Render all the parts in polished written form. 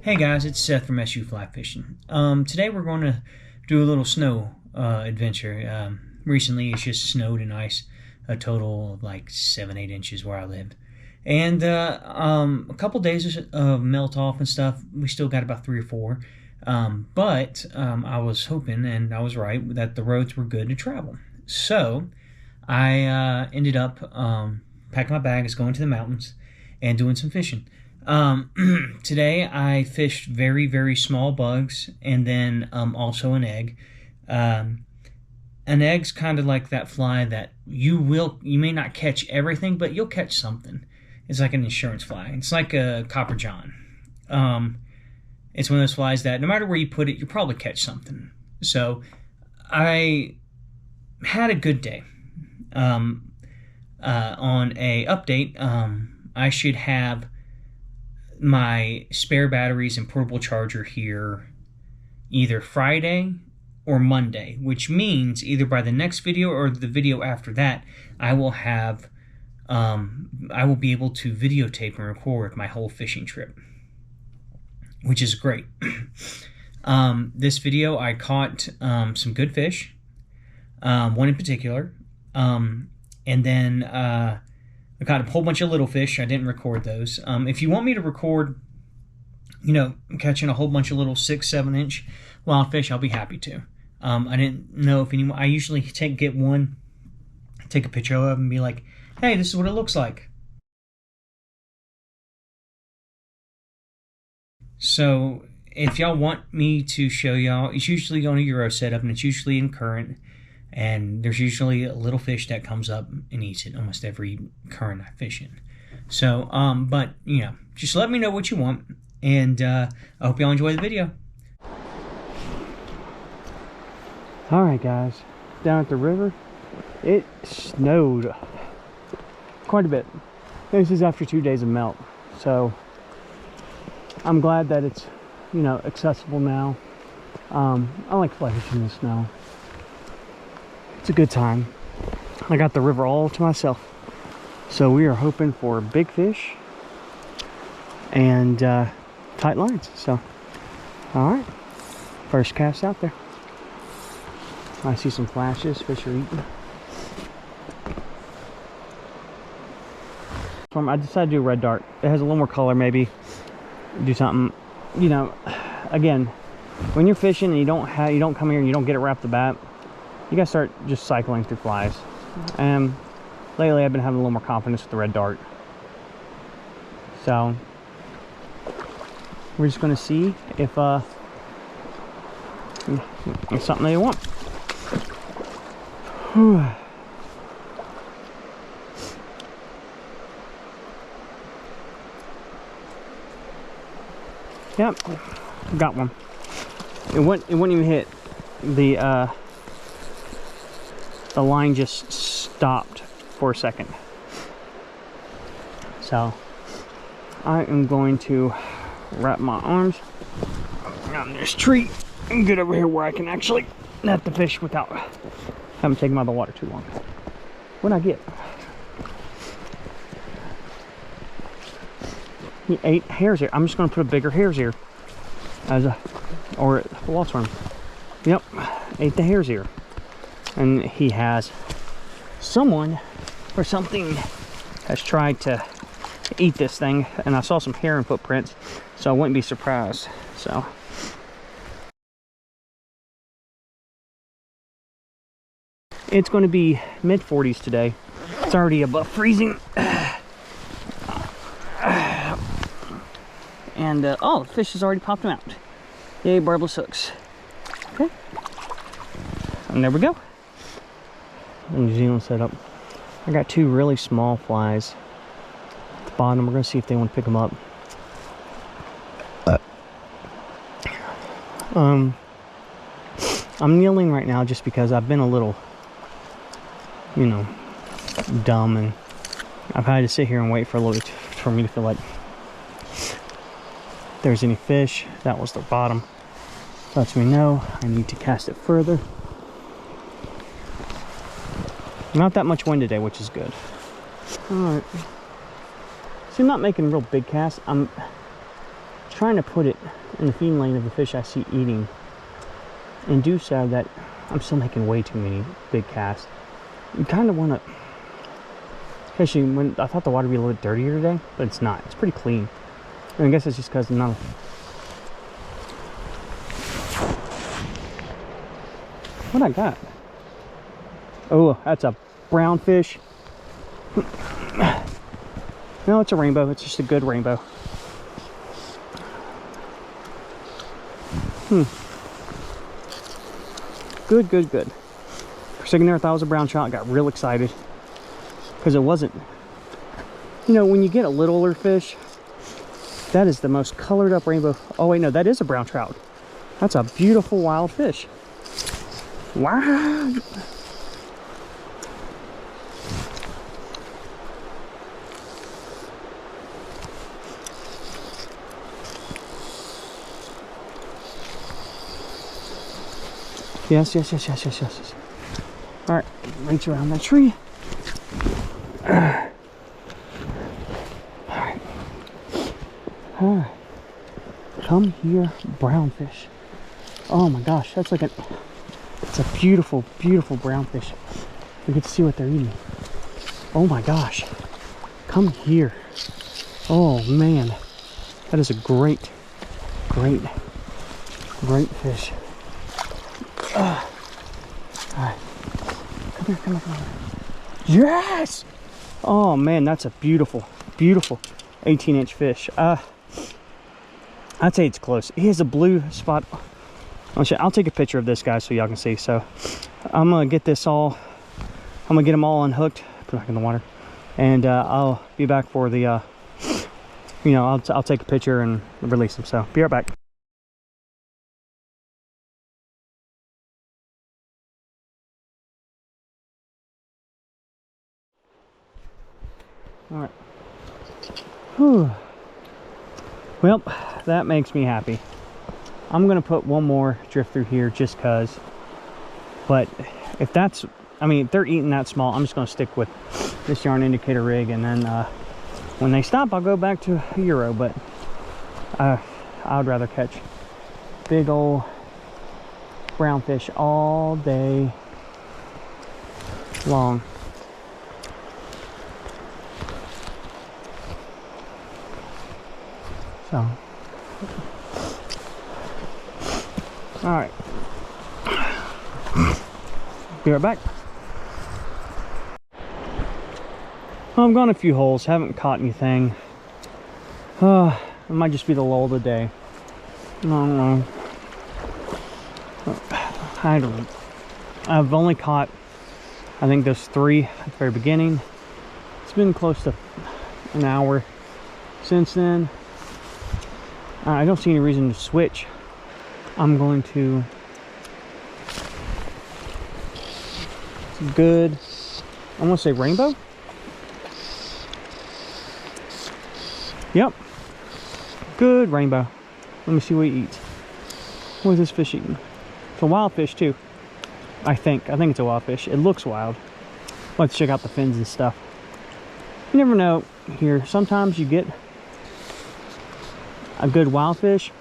Hey guys, it's Seth from SU Fly Fishing. Today we're going to do a little snow adventure. Recently it's just snowed and ice, a total of like 7-8 inches where I live. And a couple days of melt off and stuff. We still got about 3 or 4. But I was hoping, and I was right, that the roads were good to travel. So I ended up packing my bags, going to the mountains, and doing some fishing. Today I fished very, very small bugs and then also an egg. An egg's kind of like that fly that you may not catch everything, but you'll catch something. It's like an insurance fly. It's like a copper john. It's one of those flies that no matter where you put it, you'll probably catch something. So I had a good day. On a update, I should have my spare batteries and portable charger here either Friday or Monday, which means either by the next video or the video after that, I will be able to videotape and record my whole fishing trip, which is great. This video, I caught some good fish, one in particular, and then I caught a whole bunch of little fish. I didn't record those. If you want me to record, catching a whole bunch of little 6-7 inch wild fish, I'll be happy to. I didn't know if anyone. I usually get one, take a picture of it, and be like, "Hey, this is what it looks like." So if y'all want me to show y'all, it's usually on a Euro setup, and it's usually in current. And there's usually a little fish that comes up and eats it almost every current I fish in. So, but, just let me know what you want. And I hope y'all enjoy the video. Alright guys, down at the river, it snowed quite a bit. This is after 2 days of melt. So, I'm glad that it's, accessible now. I like fly fishing in the snow. It's a good time. I got the river all to myself. So we are hoping for big fish and tight lines. So, alright. First cast out there. I see some flashes. Fish are eating. I decided to do a red dart. It has a little more color maybe. Do something. Again, when you're fishing and you don't come here and you don't get it right off the bat, you gotta start just cycling through flies. And lately I've been having a little more confidence with the red dart. So we're just gonna see if it's something they want. Yep, got one. It wouldn't even hit. The line just stopped for a second. So I am going to wrap my arms around this tree and get over here where I can actually net the fish without having to take them out of the water too long. What'd I get? He ate hare's ear. I'm just going to put a bigger hare's ear or a waltz worm. Yep, ate the hare's ear. And he has someone or something has tried to eat this thing, and I saw some heron footprints, so I wouldn't be surprised. So it's going to be mid-40s today. It's already above freezing. And oh, the fish has already popped them out. Yay, barbless hooks. Okay, and there we go. New Zealand setup. I got 2 really small flies at the bottom. We're gonna see if they want to pick them up. I'm kneeling right now just because I've been a little, dumb, and I've had to sit here and wait for a little bit for me to feel like if there's any fish. That was the bottom. Lets me know I need to cast it further. Not that much wind today, which is good. Alright. See, I'm not making real big casts. I'm trying trying to put it in the feeding lane of the fish I see eating, and do so that I'm still making way too many big casts. You kind of want to, especially when I thought the water would be a little bit dirtier today, but it's not. It's pretty clean. And I guess it's just because none. What I got? Oh, that's a brown fish. No, it's a rainbow. It's just a good rainbow. Good, good, good. For a second there, I thought it was a brown trout. I got real excited because it wasn't. You know, when you get a littler fish, that is the most colored up rainbow. Oh wait, no, that is a brown trout. That's a beautiful wild fish. Wow. Yes, yes, yes, yes, yes, yes. All right, reach around that tree. All right. All right. Come here, brown fish. Oh my gosh, that's like it's a beautiful, beautiful brown fish. We get to see what they're eating. Oh my gosh. Come here. Oh man. That is a great, great, great fish. All right. Come here, come here, come here. Yes! Oh man, that's a beautiful, beautiful 18-inch fish. I'd say it's close. He has a blue spot. I'll take a picture of this guy so y'all can see. So I'm gonna get this all, I'm gonna get them all unhooked, put it back in the water, and I'll be back for the you know, I'll take a picture and release them. So be right back. All right. Whew. Well, that makes me happy. I'm gonna put one more drift through here just cause, but if that's, I mean, if they're eating that small, I'm just gonna stick with this yarn indicator rig, and then when they stop, I'll go back to a Euro. But I'd rather catch big old brown fish all day long. So, all right, be right back. I've gone a few holes, haven't caught anything. It might just be the lull of the day. I don't know. I've only caught, I think, those 3 at the very beginning. It's been close to an hour since then. I don't see any reason to switch. I'm going to, it's good, I'm gonna say rainbow. Yep, good rainbow. Let me see what he eats. What is this fish eating? It's a wild fish too, I think it's a wild fish. It looks wild. Let's check out the fins and stuff. You never know here. Sometimes you get a good wild fish,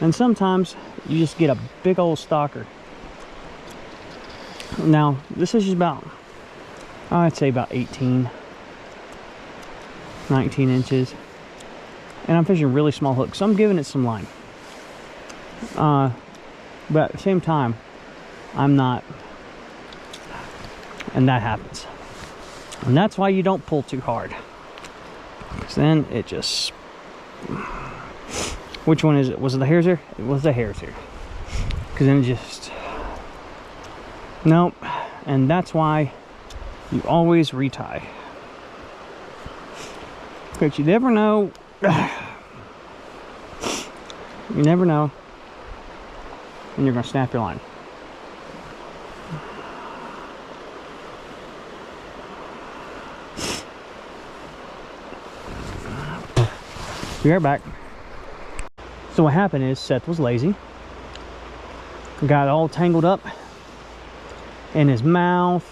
and sometimes you just get a big old stalker. Now this is just about, I'd say about 18, 19 inches, and I'm fishing really small hooks, so I'm giving it some line, but at the same time I'm not, and that happens, and that's why you don't pull too hard, because then it just, which one is it? Was it the hares here? It was the hares here. Because then it just, nope. And that's why you always retie. But you never know. You never know when you're going to snap your line. Be right back. So what happened is Seth was lazy, got all tangled up in his mouth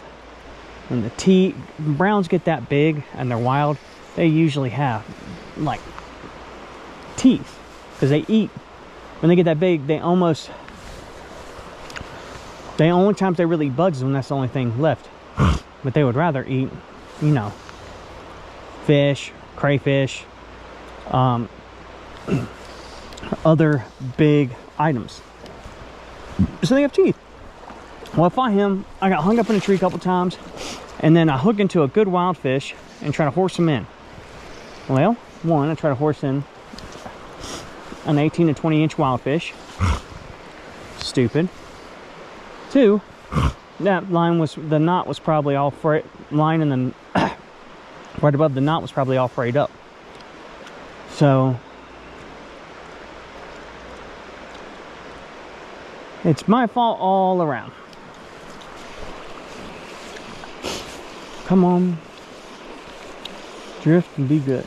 and the teeth. Browns get that big and they're wild, they usually have like teeth. because they eat. When they get that big, the only times they really eat bugs is when that's the only thing left. But they would rather eat, you know, fish, crayfish, other big items. So they have teeth. Well, if I got hung up in a tree a couple times, and then I hook into a good wild fish and try to horse them in. Well, one, I try to horse in an 18 to 20 inch wild fish. Stupid. Two, that the knot was probably all frayed, line and then right above the knot was probably all frayed up. So it's my fault all around. Come on, drift and be good.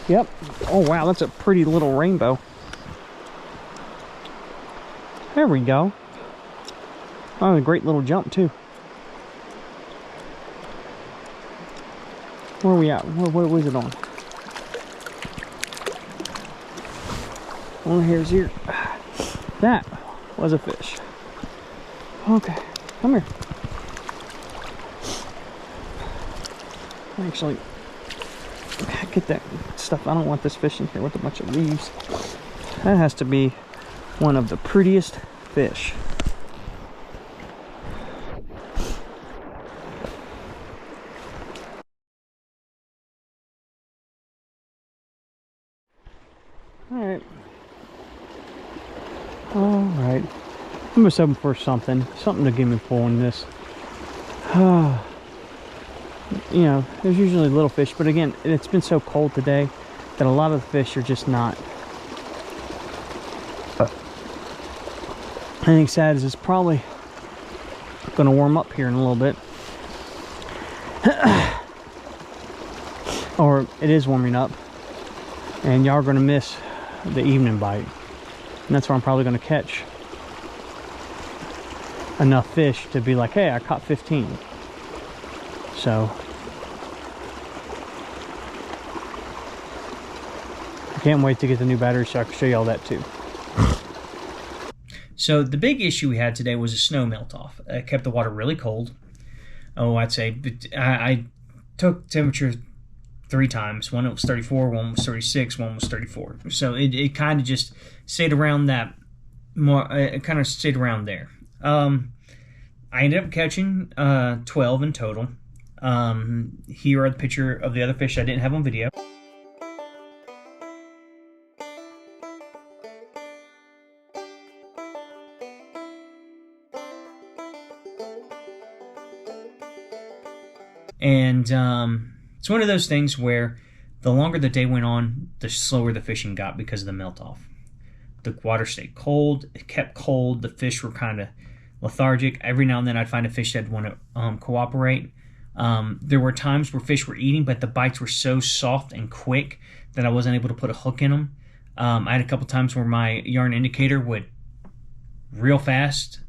Yep. Oh wow, that's a pretty little rainbow. There we go. Oh, a great little jump too. Where are we at? What was it on? On the hair's ear. That was a fish. Okay, come here. Actually, get that stuff. I don't want this fish in here with a bunch of leaves. That has to be one of the prettiest fish. Alright. Alright. I'm just hoping for something to give me pulling this. You know, there's usually little fish, but again, it's been so cold today that a lot of the fish are just not. I think sad is it's probably going to warm up here in a little bit. Or it is warming up. And y'all are going to miss the evening bite. And that's where I'm probably going to catch enough fish to be like, hey, I caught 15. So I can't wait to get the new battery so I can show you all that too. So the big issue we had today was a snow melt off. It kept the water really cold. Oh, I'd say I took temperature 3 times. One was 34, one was 36, one was 34. So it kind of just stayed around that more. It kind of stayed around there. I ended up catching 12 in total. Here are the picture of the other fish I didn't have on video. And it's one of those things where the longer the day went on, the slower the fishing got because of the melt off. The water stayed cold, it kept cold, the fish were kind of lethargic. Every now and then I'd find a fish that'd want to cooperate. There were times where fish were eating, but the bites were so soft and quick that I wasn't able to put a hook in them. I had a couple times where my yarn indicator would real fast.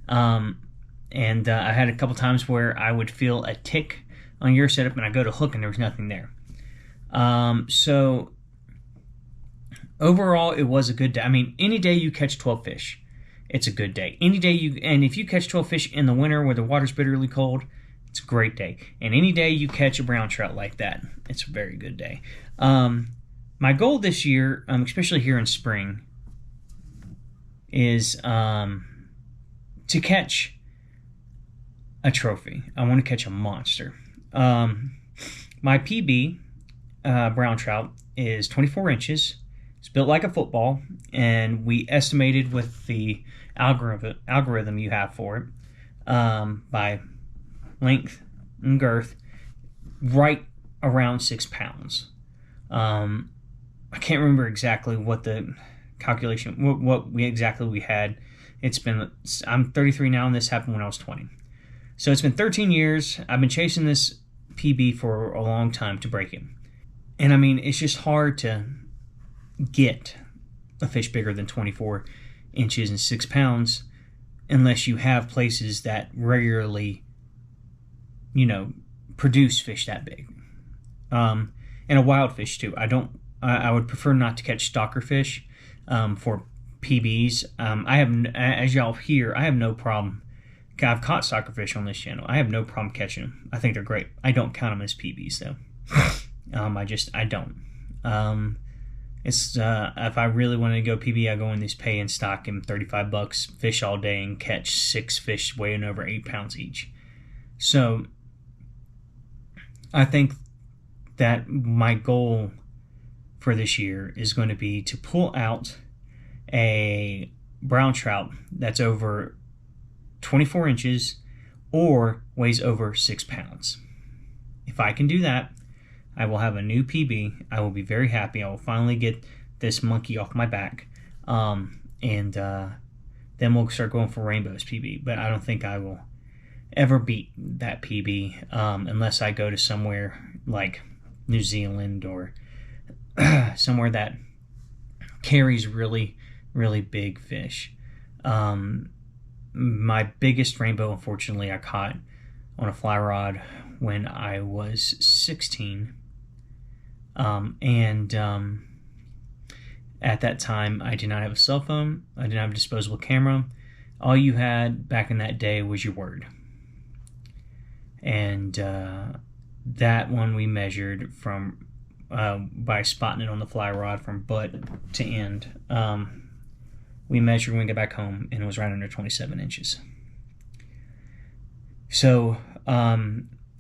And I had a couple times where I would feel a tick on your setup and I go to hook and there was nothing there. So overall, it was a good day. I mean, any day you catch 12 fish, it's a good day. Any day and if you catch 12 fish in the winter where the water's bitterly cold, it's a great day. And any day you catch a brown trout like that, it's a very good day. My goal this year, especially here in spring, is to catch a trophy. I want to catch a monster. My PB brown trout is 24 inches. It's built like a football, and we estimated with the algorithm you have for it by length and girth, right around 6 pounds. I can't remember exactly what the calculation, what we had. I'm 33 now, and this happened when I was 20. So it's been 13 years. I've been chasing this PB for a long time to break it. And I mean, it's just hard to get a fish bigger than 24 inches and 6 pounds unless you have places that regularly, produce fish that big. and a wild fish too. I would prefer not to catch stalker fish for PBs. I have, as y'all hear, I have no problem. I've caught stalker fish on this channel. I have no problem catching them. I think they're great. I don't count them as PBs though. I don't. It's if I really wanted to go PB, I go in this pay and stock him $35, fish all day, and catch 6 fish weighing over 8 pounds each. So I think that my goal for this year is going to be to pull out a brown trout that's over 24 inches or weighs over 6 pounds. If I can do that, I will have a new PB. I will be very happy. I will finally get this monkey off my back. Then we'll start going for Rainbow's PB. But I don't think I will ever beat that PB unless I go to somewhere like New Zealand or somewhere that carries really, really big fish. My biggest rainbow, unfortunately, I caught on a fly rod when I was 16. At that time, I did not have a cell phone. I didn't have a disposable camera. All you had back in that day was your word. And that one we measured from by spotting it on the fly rod from butt to end. We measured when we got back home, and it was right under 27 inches. So,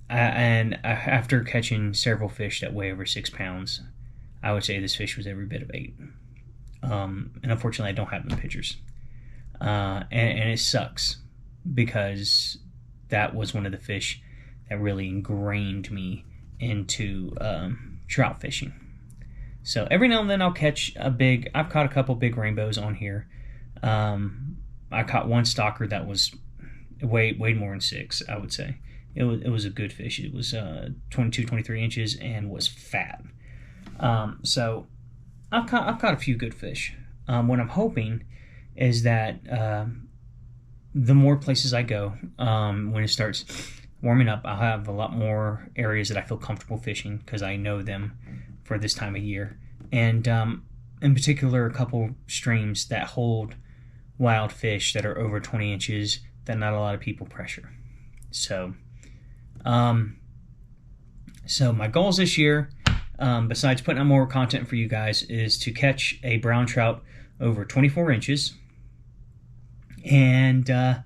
after catching several fish that weigh over 6 pounds, I would say this fish was every bit of 8. And unfortunately, I don't have them pictures. And it sucks because that was one of the fish that really ingrained me into trout fishing. So every now and then I'll catch I've caught a couple big rainbows on here. I caught one stalker that was weighed more than 6, I would say. It was a good fish. It was 22, 23 inches and was fat. So I've caught a few good fish. What I'm hoping is that the more places I go, when it starts warming up, I'll have a lot more areas that I feel comfortable fishing because I know them for this time of year. And in particular, a couple streams that hold wild fish that are over 20 inches that not a lot of people pressure. So my goals this year, besides putting out more content for you guys, is to catch a brown trout over 24 inches and to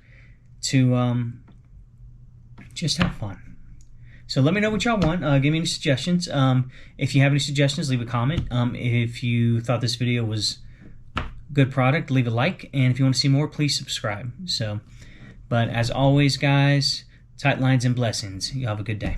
just have fun. So let me know what y'all want. Give me any suggestions. If you have any suggestions, leave a comment. If you thought this video was good product, leave a like. And if you want to see more, please subscribe. But as always, guys, tight lines and blessings. You have a good day.